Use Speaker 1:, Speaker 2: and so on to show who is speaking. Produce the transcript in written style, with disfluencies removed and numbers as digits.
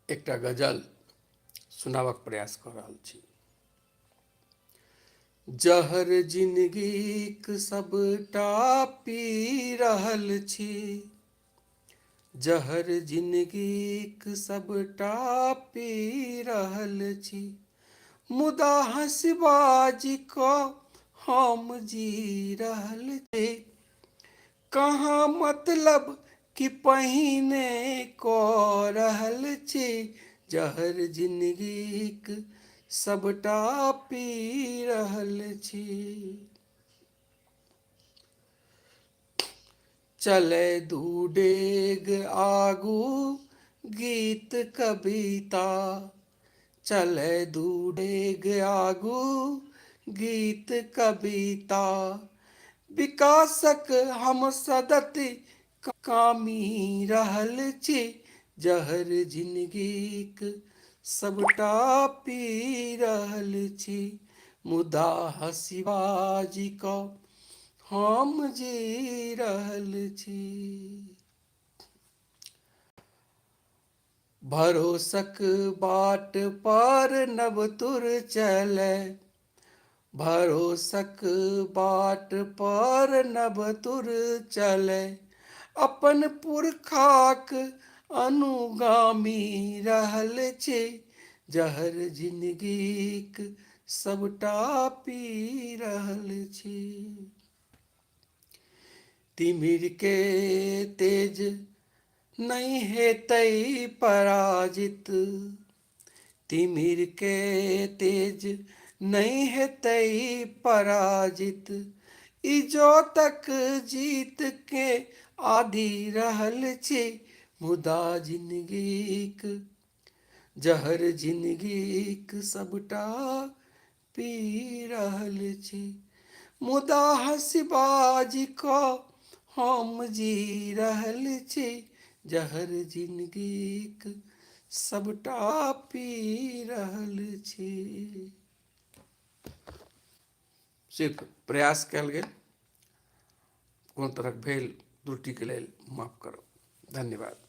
Speaker 1: एकटा गजल सुनाबक प्रयास कऽ रहल छी। जहर जिंदगीक सबटा पी रहल छी, जहर जिंदगीक सबटा पी रहल छी, मुदा हंसबाजी कऽ हम जी रहल छी। कहाँ मतलब कि पहिने कऽ रहल छी, जहर जिंदगीक सबटा पी रहल छी। चले दू डेग आगू गीत कविता, चले दू डेग आगू गीत कविता, विकासक हम सदति कामी रहल छी, जहर जिंदगीक सबटा पी रहल छी, मुदा हंसीबाजी कऽ हम जी रहल छी। भरोसक बाट पर नवतुर चले, भरोसक बाट पर नवतुर चले, अपन पुरखाक अनुगामी रहल छी, जहर जिंदगीक सबटा पी रहल छी। तिमिर के तेज नहीं हेतै पराजित, तिमिर के तेज नहीं हेतै पराजित, इजोतक जीत के आदि रहल छी, मुदा जिंदगीक जहर जिंदगीक सबटा पी रहल छी, मुदा हंसबाजी कऽ हम जी रहल छी, जहर जिंदगीक सबटा पी रहल छी। सिर्फ प्रयास कयल गेल, कोनो तरहक भेल त्रुटिके लेल माफ करब। धन्यवाद।